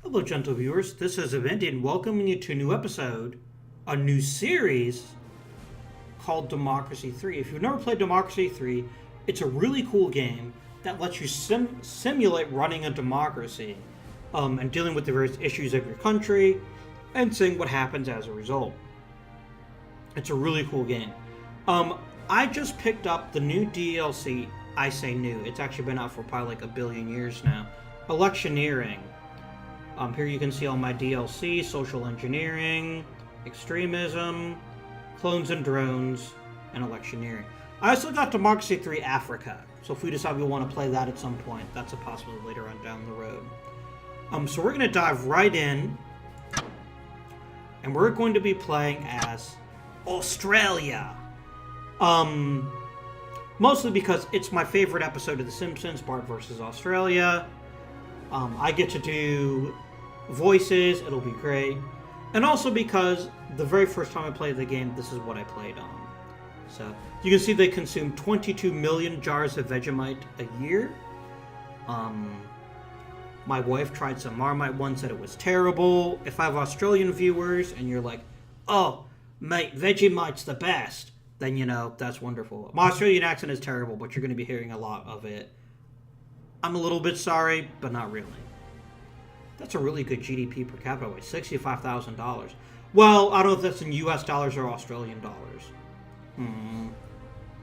Hello, gentle viewers. This is Evandy, and welcoming you to a new episode, a new series called Democracy 3. If you've never played Democracy 3, it's a really cool game that lets you simulate running a democracy and dealing with the various issues of your country and seeing what happens as a result. It's a really cool game. I just picked up the new DLC. I say new. It's actually been out for probably like a billion years now. Electioneering. Here you can see all my DLC, social engineering, extremism, clones and drones, and electioneering. I also got Democracy 3 Africa, so if we decide we want to play that at some point, that's a possibility later on down the road. So we're going to dive right in, and we're going to be playing as Australia. Mostly because it's my favorite episode of The Simpsons, Bart versus Australia. I get to do voices, it'll be great. And also because the very first time I played the game, this is what I played on. So, you can see they consume 22 million jars of Vegemite a year. My wife tried some Marmite once, said it was terrible. If I have Australian viewers and you're like, oh, mate, Vegemite's the best, then you know, that's wonderful. My Australian accent is terrible, but you're going to be hearing a lot of it. I'm a little bit sorry, but not really. That's a really good GDP per capita, wait, $65,000. Well, I don't know if that's in US dollars or Australian dollars.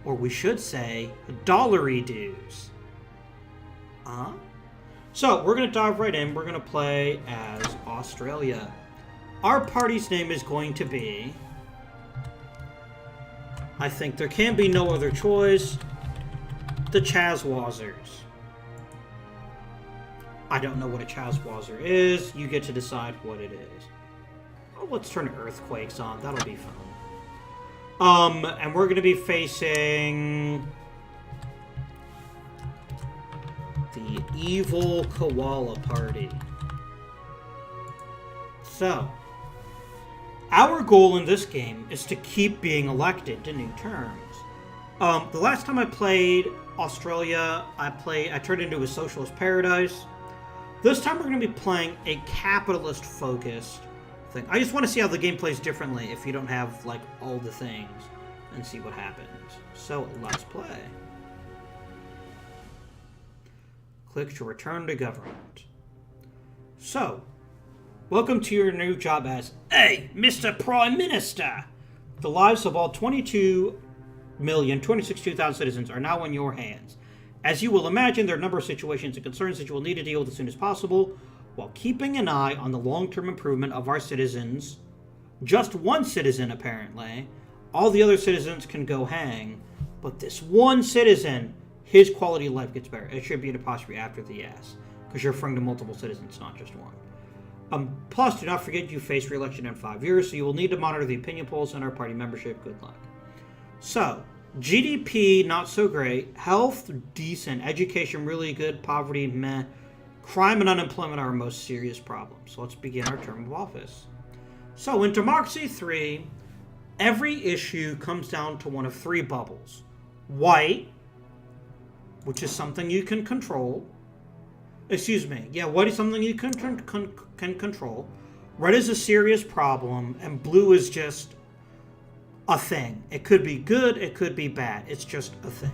Or we should say, Dollaridos. So, we're going to dive right in. We're going to play as Australia. Our party's name is going to be... I think there can be no other choice. The Chazwazzers. I don't know what a Chazwazzer is. You get to decide what it is. Oh, let's turn earthquakes on. That'll be fun. And we're going to be facing the evil koala party. So, our goal in this game is to keep being elected to new terms. The last time I played Australia, I turned into a socialist paradise. This time we're going to be playing a capitalist-focused thing. I just want to see how the game plays differently if you don't have, like, all the things, and see what happens. So, let's play. Click to return to government. So, welcome to your new job as, hey, Mr. Prime Minister! The lives of all 22,262,000 citizens are now in your hands. As you will imagine, there are a number of situations and concerns that you will need to deal with as soon as possible, while keeping an eye on the long-term improvement of our citizens. Just one citizen, apparently. All the other citizens can go hang, but this one citizen, his quality of life gets better. It should be an apostrophe after the S, because you're referring to multiple citizens, not just one. Plus, do not forget you face re-election in 5 years, so you will need to monitor the opinion polls and our party membership. Good luck. So, GDP, not so great. Health, decent. Education, really good. Poverty, meh. Crime and unemployment are our most serious problems. So let's begin our term of office. So in Democracy 3, every issue comes down to one of three bubbles. White, which is something you can control. Excuse me. Yeah, white is something you can control. Red is a serious problem. And blue is just a thing. It could be good, it could be bad. It's just a thing.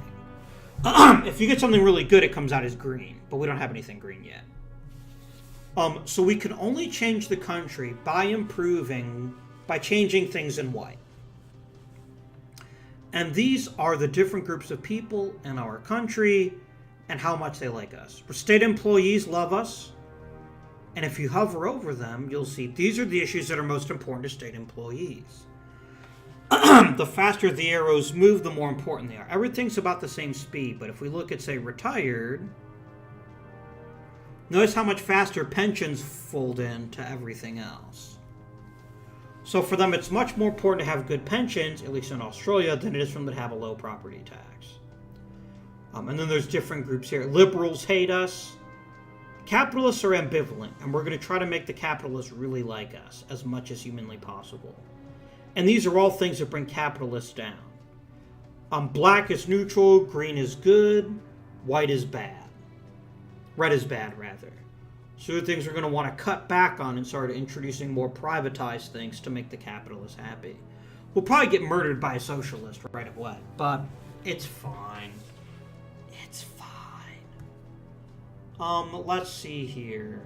If you get something really good, it comes out as green. But we don't have anything green yet. So we can only change the country by changing things in white. And these are the different groups of people in our country and how much they like us. State employees love us. And if you hover over them, you'll see these are the issues that are most important to state employees. The faster the arrows move, the more important they are. Everything's about the same speed, but if we look at, say, retired, notice how much faster pensions fold into everything else. So for them, it's much more important to have good pensions, at least in Australia, than it is for them to have a low property tax. And then there's different groups here. Liberals hate us. Capitalists are ambivalent, and we're going to try to make the capitalists really like us as much as humanly possible. And these are all things that bring capitalists down. Black is neutral, green is good, white is bad. Red is bad, rather. So things we're going to want to cut back on and start introducing more privatized things to make the capitalists happy. We'll probably get murdered by a socialist right away, but it's fine. It's fine. Let's see here.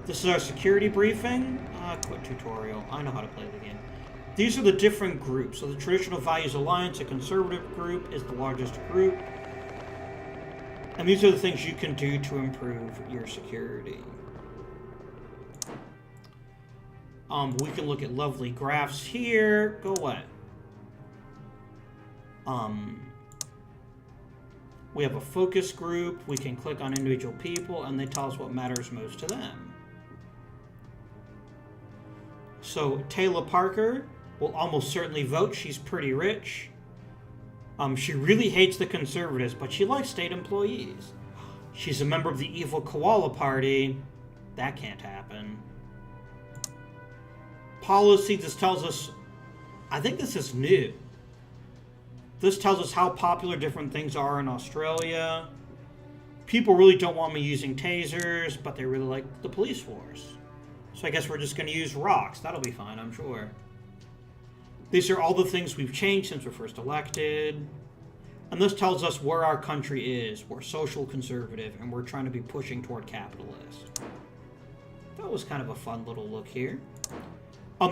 This is our security briefing. Quit tutorial. I know how to play the game. These are the different groups. So the Traditional Values Alliance, a conservative group, is the largest group. And these are the things you can do to improve your security. We can look at lovely graphs here. Go away. We have a focus group. We can click on individual people, and they tell us what matters most to them. So Taylor Parker will almost certainly vote. She's pretty rich. She really hates the conservatives, but she likes state employees. She's a member of the evil Koala Party. That can't happen. Policy, this tells us, I think this is new. This tells us how popular different things are in Australia. People really don't want me using tasers, but they really like the police force. So I guess we're just going to use rocks. That'll be fine, I'm sure. These are all the things we've changed since we're first elected. And this tells us where our country is. We're social conservative, and we're trying to be pushing toward capitalist. That was kind of a fun little look here.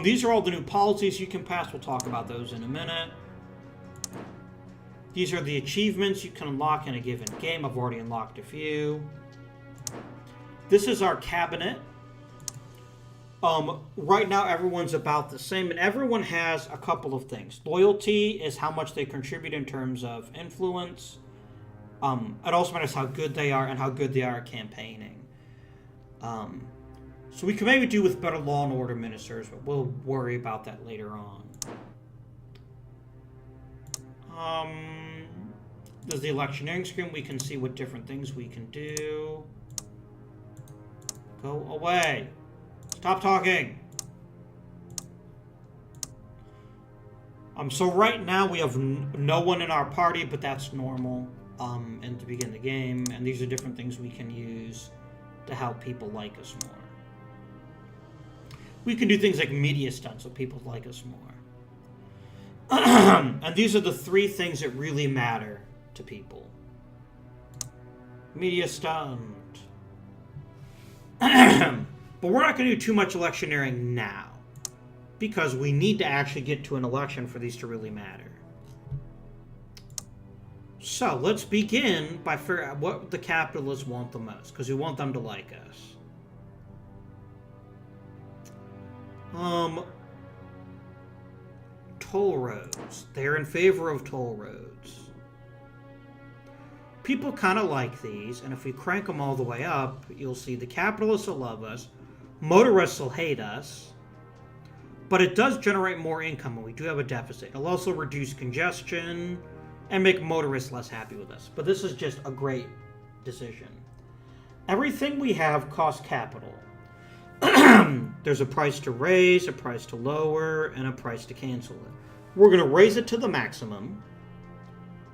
These are all the new policies you can pass. We'll talk about those in a minute. These are the achievements you can unlock in a given game. I've already unlocked a few. This is our cabinet. Right now, everyone's about the same, and everyone has a couple of things. Loyalty is how much they contribute in terms of influence. It also matters how good they are and how good they are at campaigning. So we can maybe do with better law and order ministers, but we'll worry about that later on. There's the electioneering screen. We can see what different things we can do. Go away. Stop talking. So right now we have no one in our party, but that's normal and to begin the game. And these are different things we can use to help people like us more. We can do things like media stunts so people like us more. And these are the three things that really matter to people. Media stunt. But we're not going to do too much electioneering now, because we need to actually get to an election for these to really matter. So let's begin by figuring out what the capitalists want the most, because we want them to like us. Toll roads. They're in favor of toll roads. People kind of like these, and if we crank them all the way up, you'll see the capitalists will love us. Motorists will hate us, but it does generate more income, and we do have a deficit. It'll also reduce congestion and make motorists less happy with us. But this is just a great decision. Everything we have costs capital. There's a price to raise, a price to lower, and a price to cancel it. We're going to raise it to the maximum.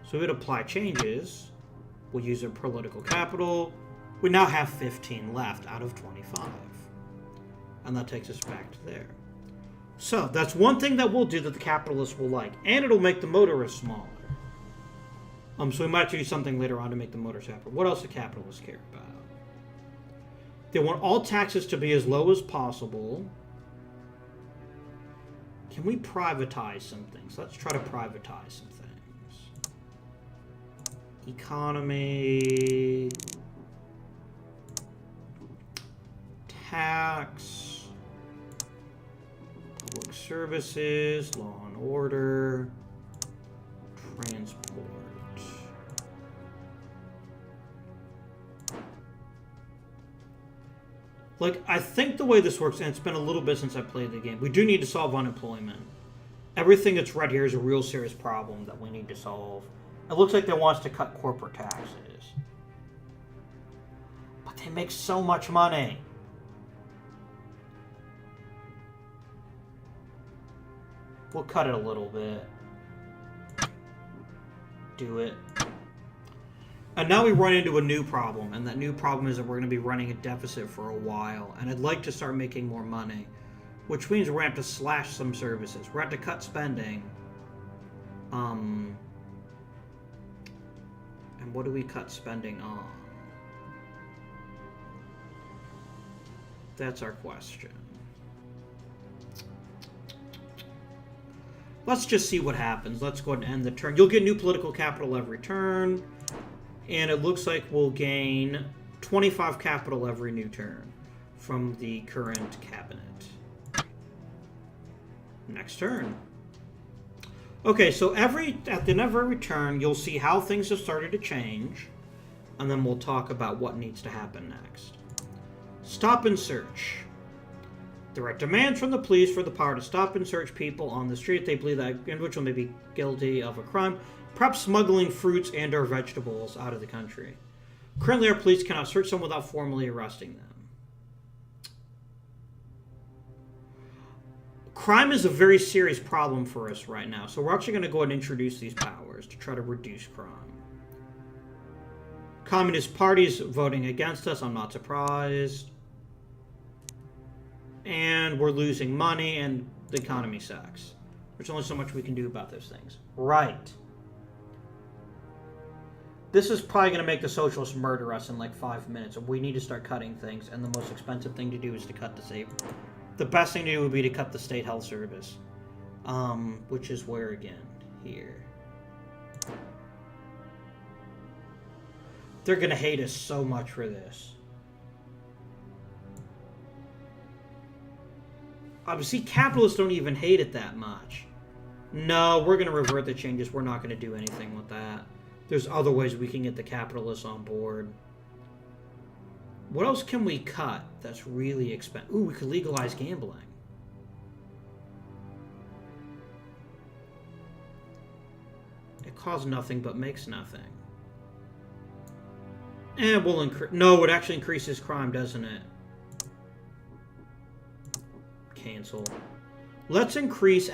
So we'd apply changes. We'll use our political capital. We now have 15 left out of 25. And that takes us back to there. So that's one thing that we'll do that the capitalists will like. And it'll make the motorists smaller. So we might do something later on to make the motors happy. What else do capitalists care about? They want all taxes to be as low as possible. Can we privatize some things? Let's try to privatize some things. Economy. Tax. Public services. Law and order. Transport. Like, I think the way this works, and it's been a little bit since I played the game, we do need to solve unemployment. Everything that's red here is a real serious problem that we need to solve. It looks like they want us to cut corporate taxes. But they make so much money. We'll cut it a little bit. Do it. And now we run into a new problem, and that new problem is that we're going to be running a deficit for a while, and I'd like to start making more money, which means we're going to have to slash some services. We're going to have to cut spending. And what do we cut spending on? That's our question. Let's just see what happens. Let's go ahead and end the turn. You'll get new political capital every turn. And it looks like we'll gain 25 capital every new turn from the current cabinet. Next turn. Okay, so at the end of every turn, you'll see how things have started to change. And then we'll talk about what needs to happen next. Stop and search. There are demands from the police for the power to stop and search people on the street. They believe that individual may be guilty of a crime, perhaps smuggling fruits and or vegetables out of the country. Currently, our police cannot search someone without formally arresting them. Crime is a very serious problem for us right now, so we're actually going to go ahead and introduce these powers to try to reduce crime. Communist Party is voting against us, I'm not surprised. And we're losing money, and the economy sucks. There's only so much we can do about those things. Right. This is probably going to make the socialists murder us in like 5 minutes. We need to start cutting things, and the most expensive thing to do is to cut the state. The best thing to do would be to cut the state health service. Which is where again? Here. They're going to hate us so much for this. Obviously, capitalists don't even hate it that much. No, we're going to revert the changes. We're not going to do anything with that. There's other ways we can get the capitalists on board. What else can we cut that's really expensive? Ooh, we could legalize gambling. It costs nothing but makes nothing. And we'll increase... No, it actually increases crime, doesn't it? Cancel. Let's increase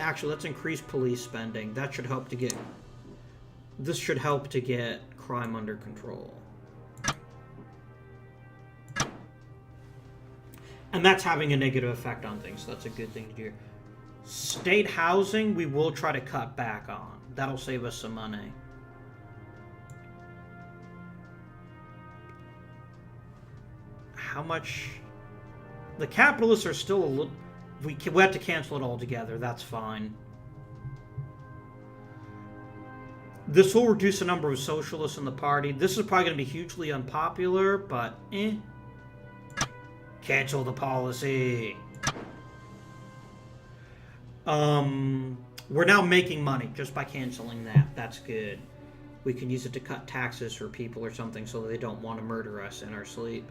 police spending. That should help to get... This should help to get crime under control. And that's having a negative effect on things, so that's a good thing to do. State housing, we will try to cut back on. That'll save us some money. How much... The capitalists are still a little... We have to cancel it altogether. That's fine. This will reduce the number of socialists in the party. This is probably going to be hugely unpopular, but Cancel the policy. We're now making money just by canceling that. That's good. We can use it to cut taxes for people or something so that they don't want to murder us in our sleep.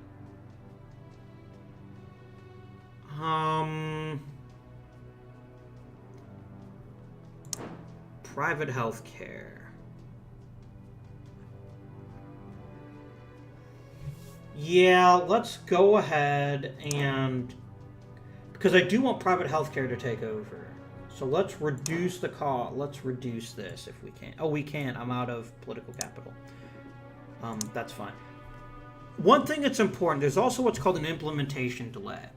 Private health care. Yeah, let's go ahead and... Because I do want private health care to take over. So let's reduce the cost. Let's reduce this if we can. Oh, we can't. I'm out of political capital. That's fine. One thing that's important, there's also what's called an implementation delay.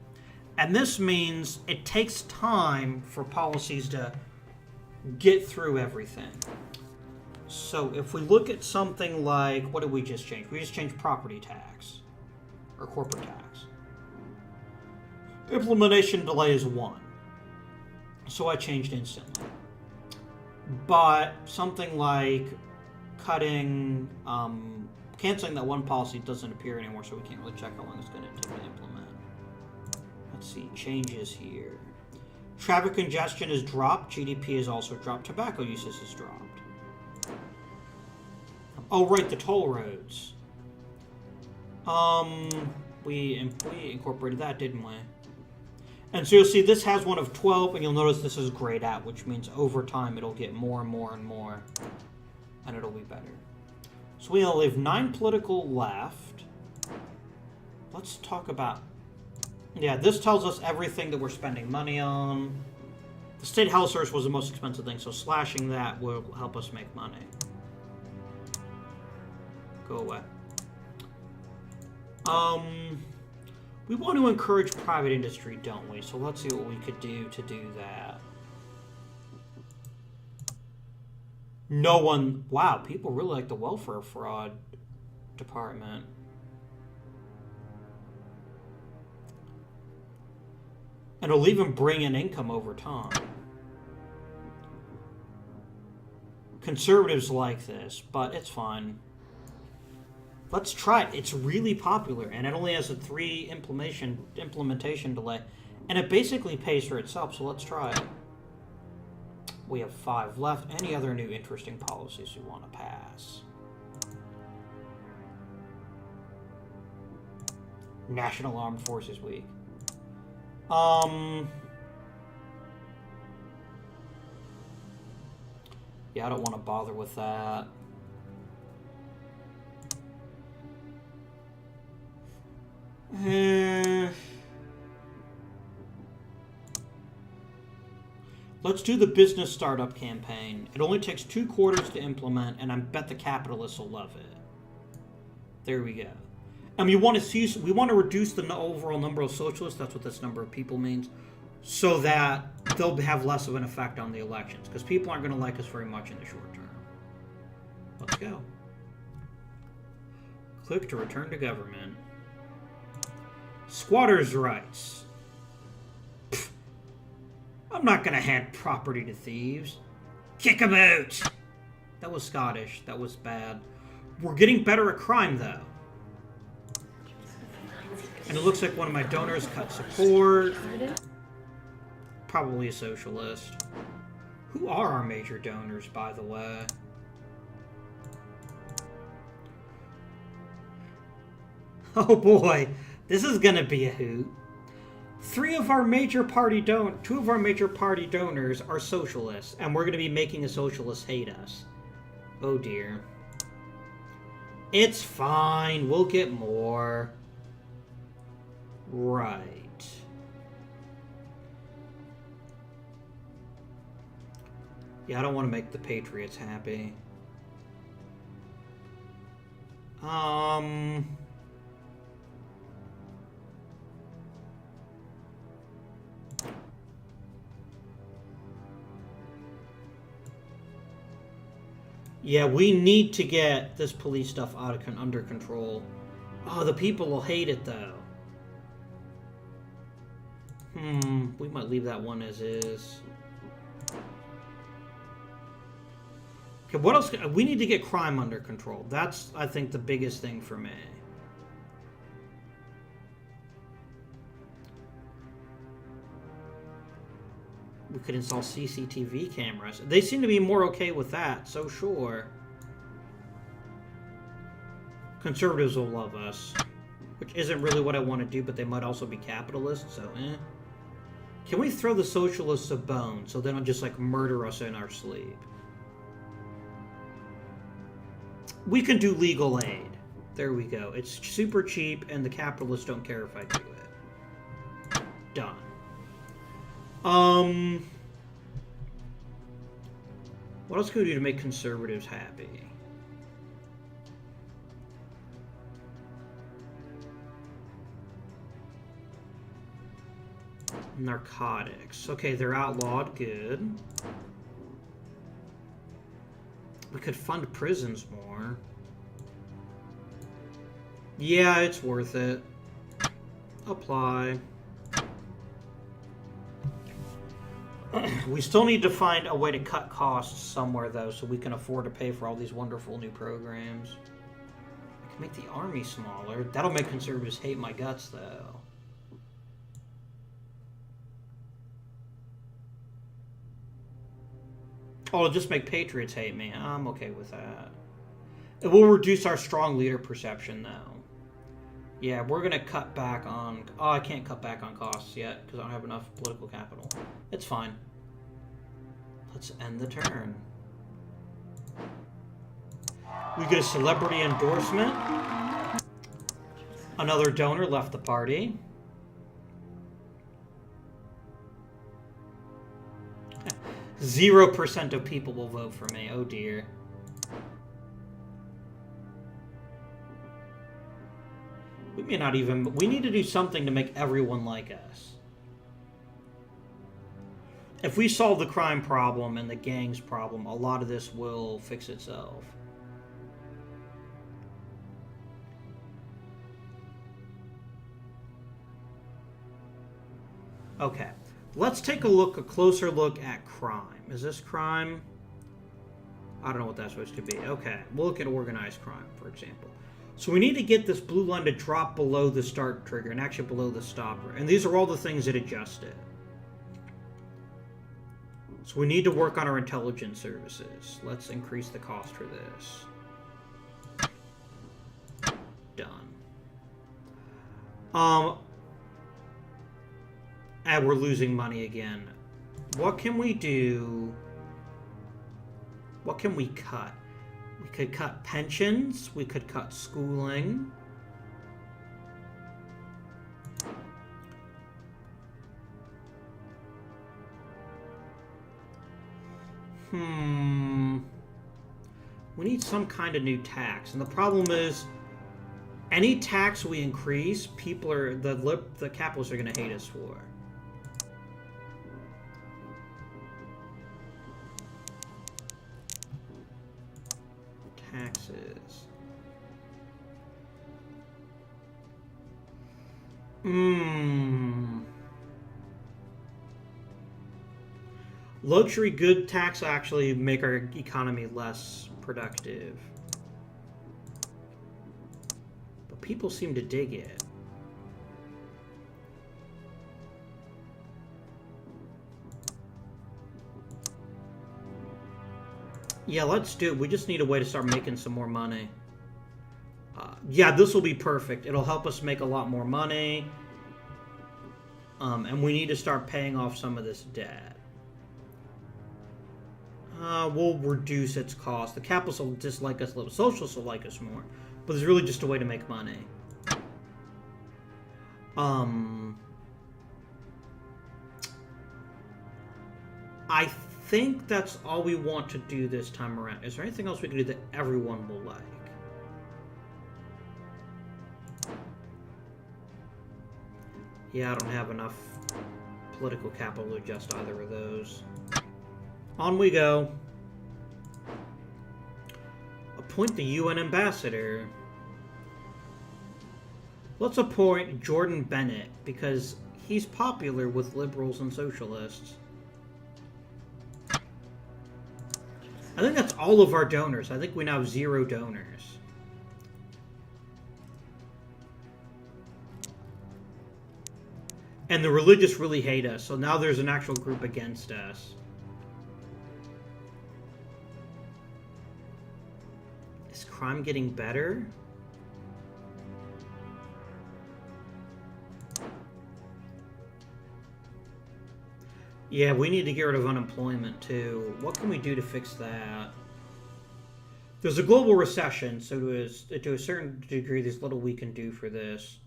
And this means it takes time for policies to get through everything. So if we look at something like, what did we just change? We just changed property tax. Or corporate tax. Implementation delay is 1. So I changed instantly. But something like cutting, canceling that one policy doesn't appear anymore, so we can't really check how long it's going to take to implement. Let's see, changes here. Traffic congestion is dropped. GDP has also dropped. Tobacco uses has dropped. Oh, right, the toll roads. We incorporated that, didn't we? And so you'll see this has one of 12, and you'll notice this is grayed out, which means over time it'll get more and more and more, and it'll be better. So we only have 9 political left. Let's talk about... Yeah, this tells us everything that we're spending money on. The state health service was the most expensive thing, so slashing that will help us make money. Go away. We want to encourage private industry, don't we? So let's see what we could do to do that. No one... Wow, people really like the welfare fraud department. And it'll even bring in income over time. Conservatives like this, but it's fine. Let's try it. It's really popular, and it only has a 3 implementation delay, and it basically pays for itself, so let's try it. We have 5 left. Any other new interesting policies you want to pass? National Armed Forces Week. Yeah, I don't want to bother with that. Let's do the business startup campaign. It only takes 2 quarters to implement, and I bet the capitalists will love it. There we go. And we want to reduce the overall number of socialists. That's what this number of people means, so that they'll have less of an effect on the elections, because people aren't going to like us very much in the short term. Let's go. Click to return to government. Squatters' rights. Pfft. I'm not going to hand property to thieves. Kick 'em out. That was Scottish. That was bad. We're getting better at crime, though. And it looks like one of my donors cut support. Probably a socialist. Who are our major donors, by the way? Oh boy, this is gonna be a hoot. 2 of our major party donors are socialists, and we're gonna be making the socialists hate us. Oh dear. It's fine, we'll get more. Right. Yeah, I don't want to make the Patriots happy. Yeah, we need to get this police stuff under control. Oh, the people will hate it, though. We might leave that one as is. Okay, what else? We need to get crime under control. That's, I think, the biggest thing for me. We could install CCTV cameras. They seem to be more okay with that, so sure. Conservatives will love us. Which isn't really what I want to do, but they might also be capitalists, so eh. Can we throw the socialists a bone so they don't just, like, murder us in our sleep? We can do legal aid. There we go. It's super cheap, and the capitalists don't care if I do it. Done. What else can we do to make conservatives happy? Narcotics. Okay, they're outlawed. Good. We could fund prisons more. Yeah, it's worth it. Apply. We still need to find a way to cut costs somewhere, though, so we can afford to pay for all these wonderful new programs. I can make the army smaller. That'll make conservatives hate my guts, though. Oh, it'll just make patriots hate me. I'm okay with that. It will reduce our strong leader perception, though. Yeah, we're going to cut back on... Oh, I can't cut back on costs yet, because I don't have enough political capital. It's fine. Let's end the turn. We get a celebrity endorsement. Another donor left the party. 0% of people will vote for me. Oh dear. We may not even... We need to do something to make everyone like us. If we solve the crime problem and the gangs problem, a lot of this will fix itself. Okay. Let's take a closer look at crime. Is this crime? I don't know what that's supposed to be. Okay. We'll look at organized crime, for example. So we need to get this blue line to drop below the start trigger and actually below the stopper. And these are all the things that adjust it. So we need to work on our intelligence services. Let's increase the cost for this. Done. And we're losing money again. What can we do? What can we cut? We could cut pensions. We could cut schooling. We need some kind of new tax. And the problem is, any tax we increase, people are... The capitalists are going to hate us for. Taxes. Luxury good tax actually make our economy less productive. But people seem to dig it. Yeah, let's do it. We just need a way to start making some more money. Yeah, this will be perfect. It'll help us make a lot more money. And we need to start paying off some of this debt. We'll reduce its cost. The capitalists will dislike us a little. Socialists will like us more. But it's really just a way to make money. I think that's all we want to do this time around. Is there anything else we can do that everyone will like? Yeah, I don't have enough political capital to adjust either of those. On we go. Appoint the UN ambassador. Let's appoint Jordan Bennett, because he's popular with liberals and socialists. I think that's all of our donors. I think we now have 0 donors. And the religious really hate us, so now there's an actual group against us. Is crime getting better? Yeah, we need to get rid of unemployment, too. What can we do to fix that? There's a global recession, so to a certain degree, there's little we can do for this.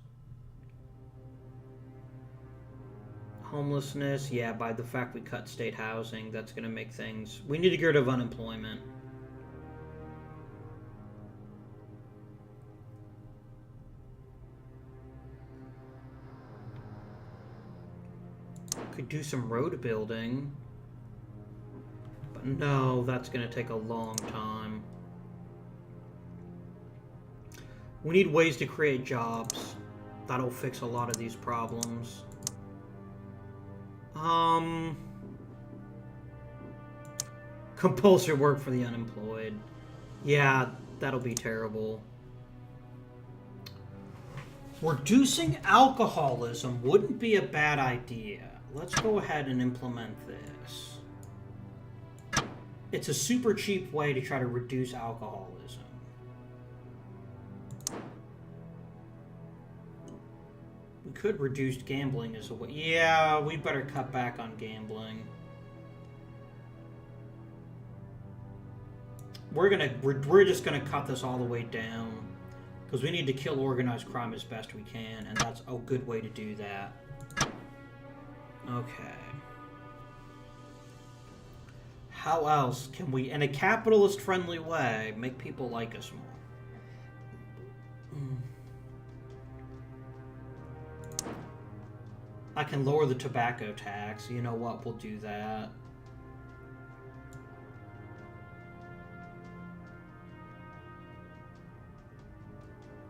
Homelessness, yeah, by the fact we cut state housing, that's going to make things... We need to get rid of unemployment. Could do some road building. But no, that's going to take a long time. We need ways to create jobs. That'll fix a lot of these problems. Compulsory work for the unemployed. Yeah, that'll be terrible. Reducing alcoholism wouldn't be a bad idea. Let's go ahead and implement this. It's a super cheap way to try to reduce alcoholism. We could reduce gambling as a way. Yeah, we better cut back on gambling. We're just gonna cut this all the way down because we need to kill organized crime as best we can, and that's a good way to do that. Okay. How else can we, in a capitalist-friendly way, make people like us more? I can lower the tobacco tax. You know what? We'll do that.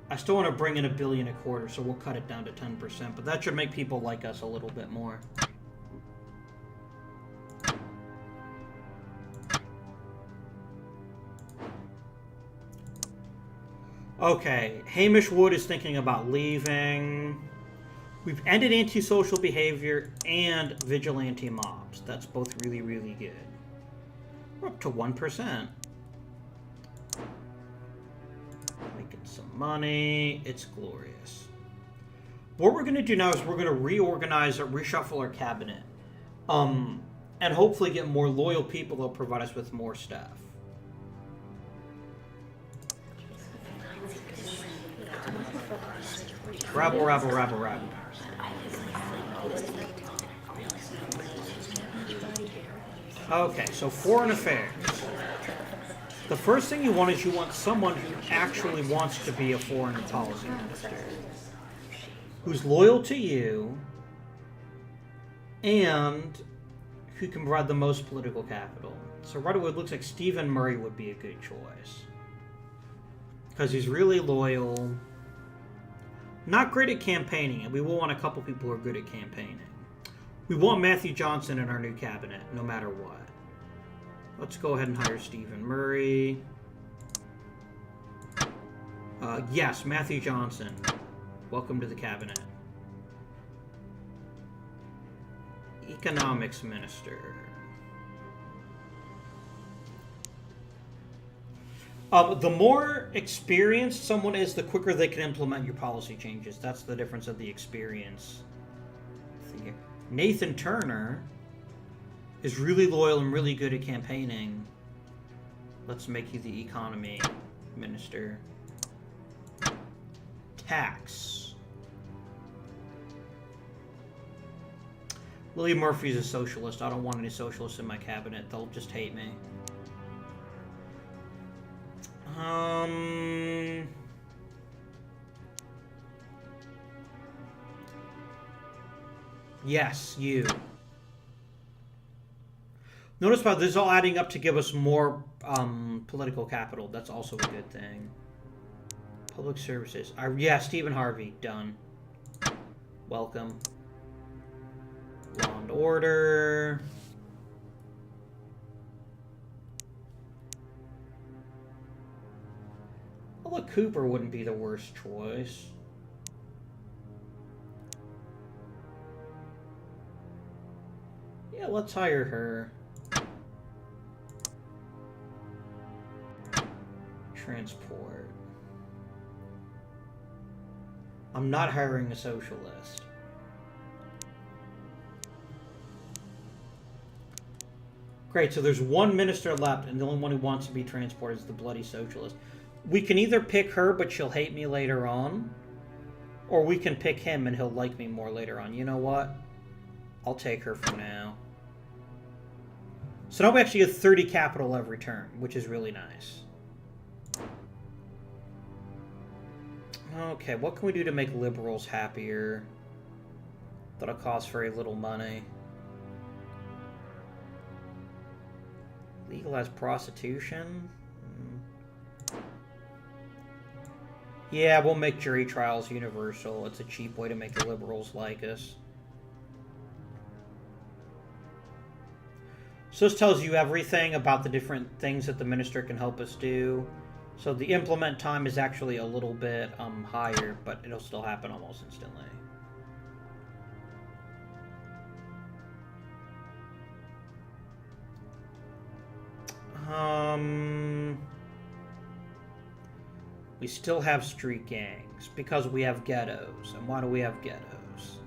I still want to bring in $1 billion a quarter, so we'll cut it down to 10%, but that should make people like us a little bit more. Okay, Hamish Wood is thinking about leaving. We've ended antisocial behavior and vigilante mobs. That's both really, really good. We're up to 1%. Making some money. It's glorious. What we're going to do now is we're going to reorganize or reshuffle our cabinet. And hopefully get more loyal people that'll provide us with more staff. Rabble, rabble, rabble, rabble. Okay, so foreign affairs. The first thing you want is you want someone who actually wants to be a foreign policy minister. Who's loyal to you and who can provide the most political capital. So right away it looks like Stephen Murray would be a good choice. Because he's really loyal. Not great at campaigning, and we will want a couple people who are good at campaigning. We want Matthew Johnson in our new cabinet, no matter what. Let's go ahead and hire Stephen Murray. Yes, Matthew Johnson. Welcome to the cabinet. Economics Minister. The more experienced someone is, the quicker they can implement your policy changes. That's the difference of the experience. Nathan Turner is really loyal and really good at campaigning. Let's make you the economy minister. Tax. Lily Murphy's a socialist. I don't want any socialists in my cabinet. They'll just hate me. Yes, you. Notice how this is all adding up to give us more political capital. That's also a good thing. Public services. Yeah, Stephen Harvey. Done. Welcome. Law and order. Well, Cooper wouldn't be the worst choice. Yeah, let's hire her. Transport. I'm not hiring a socialist. Great, so there's one minister left, and the only one who wants to be transported is the bloody socialist. We can either pick her, but she'll hate me later on, or we can pick him and he'll like me more later on. You know what? I'll take her for now. So now we actually get 30 capital every turn, which is really nice. Okay, what can we do to make liberals happier? That'll cost very little money. Legalize prostitution? Yeah, we'll make jury trials universal. It's a cheap way to make the liberals like us. So this tells you everything about the different things that the minister can help us do. So the implement time is actually a little bit higher, but it'll still happen almost instantly. We still have street gangs because we have ghettos. And why do we have ghettos?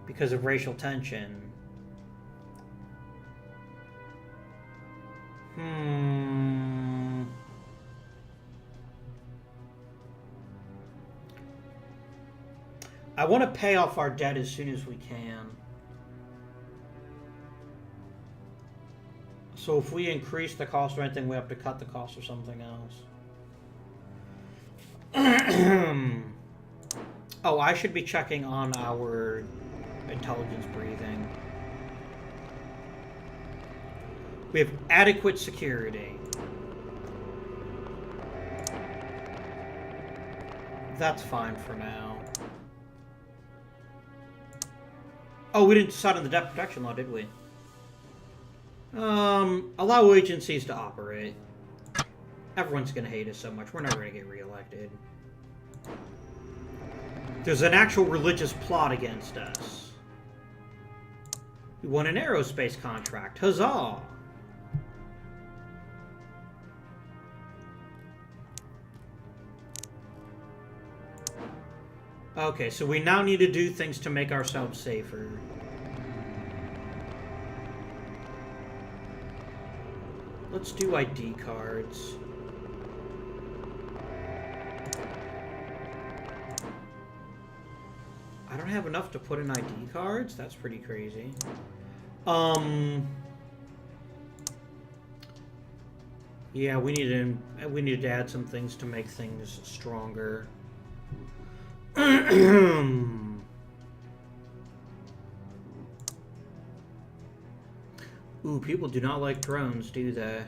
Because of racial tension. I want to pay off our debt as soon as we can. So if we increase the cost or anything, we have to cut the cost of something else. Oh, I should be checking on our intelligence breathing. We have adequate security. That's fine for now. Oh, we didn't decide on the debt protection law, did we? Allow agencies to operate. Everyone's gonna hate us so much. We're never gonna get reelected. There's an actual religious plot against us. We won an aerospace contract. Huzzah! Okay, so we now need to do things to make ourselves safer. Let's do ID cards. I don't have enough to put in ID cards? That's pretty crazy. Yeah, we need to add some things to make things stronger. Ooh, people do not like drones, do they?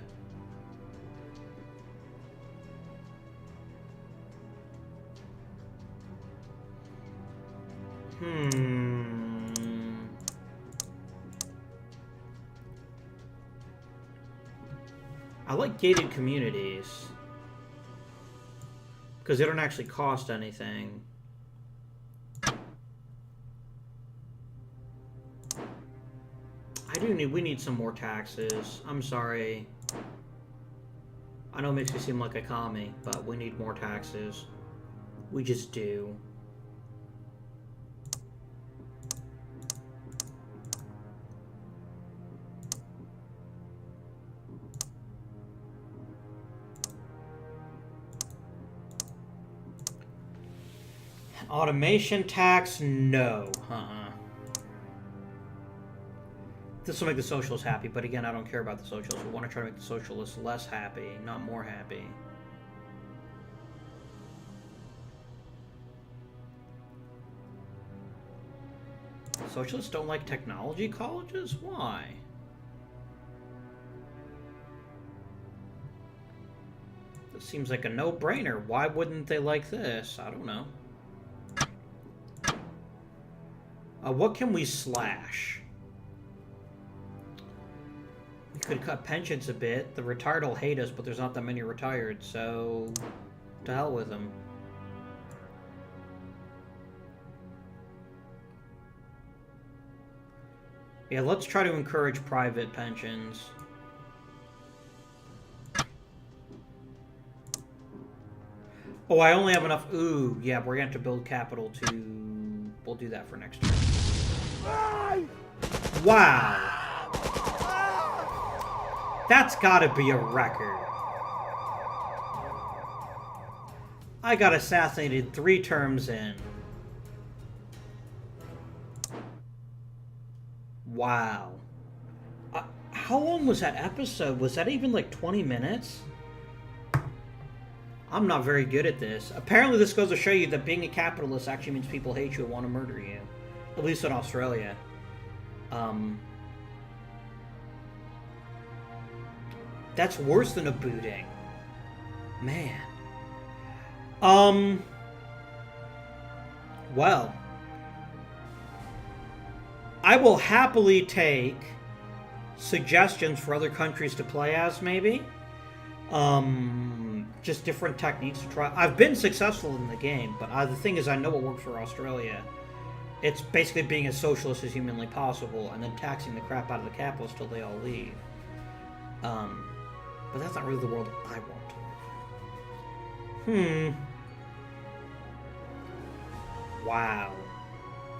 I like gated communities because they don't actually cost anything. We need some more taxes. I'm sorry. I know it makes me seem like a commie, but we need more taxes. We just do. Automation tax? No. This will make the socialists happy, but again, I don't care about the socialists. We want to try to make the socialists less happy, not more happy. Socialists don't like technology colleges? Why? This seems like a no-brainer. Why wouldn't they like this? I don't know. What can we slash? We could cut pensions a bit. The retired will hate us, but there's not that many retired, so to hell with them. Yeah, let's try to encourage private pensions. Oh, I only have enough. Ooh, yeah, we're going to have to build capital to... We'll do that for next turn. Wow. That's gotta be a record. I got assassinated 3 terms in. Wow. How long was that episode? Was that even like 20 minutes? I'm not very good at this. Apparently this goes to show you that being a capitalist actually means people hate you and want to murder you. At least in Australia. That's worse than a booting. Man. Well. I will happily take suggestions for other countries to play as, maybe. Just different techniques to try. I've been successful in the game, but the thing is I know what works for Australia. It's basically being as socialist as humanly possible and then taxing the crap out of the capitalists till they all leave. But that's not really the world I want. Wow.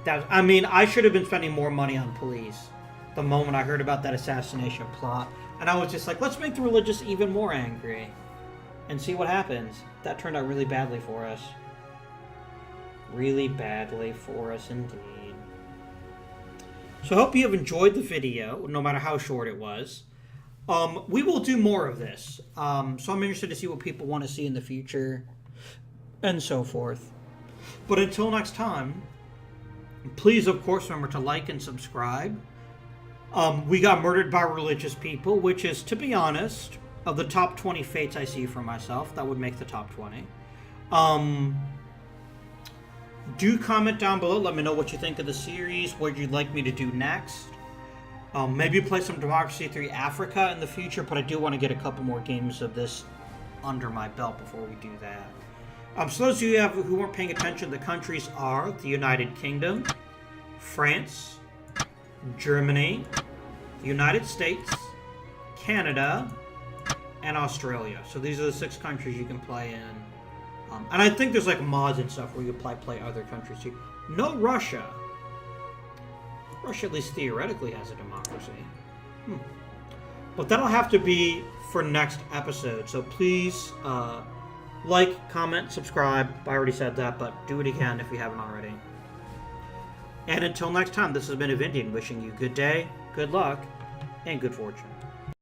I mean, I should have been spending more money on police the moment I heard about that assassination plot. And I was just like, let's make the religious even more angry. And see what happens. That turned out really badly for us. Really badly for us indeed. So I hope you have enjoyed the video, no matter how short it was. We will do more of this. So I'm interested to see what people want to see in the future. And so forth. But until next time, please, of course, remember to like and subscribe. We got murdered by religious people, which is, to be honest, of the top 20 fates I see for myself, that would make the top 20. Do comment down below. Let me know what you think of the series, what you'd like me to do next. Maybe play some Democracy 3 Africa in the future, but I do want to get a couple more games of this under my belt before we do that. So those of you who weren't paying attention, the countries are the United Kingdom, France, Germany, the United States, Canada, and Australia. So these are the 6 countries you can play in. And I think there's like mods and stuff where you play other countries too. No Russia. Russia, at least theoretically, has a democracy. But that'll have to be for next episode. So please like, comment, subscribe. I already said that, but do it again if you haven't already. And until next time, this has been Avindian wishing you good day, good luck, and good fortune.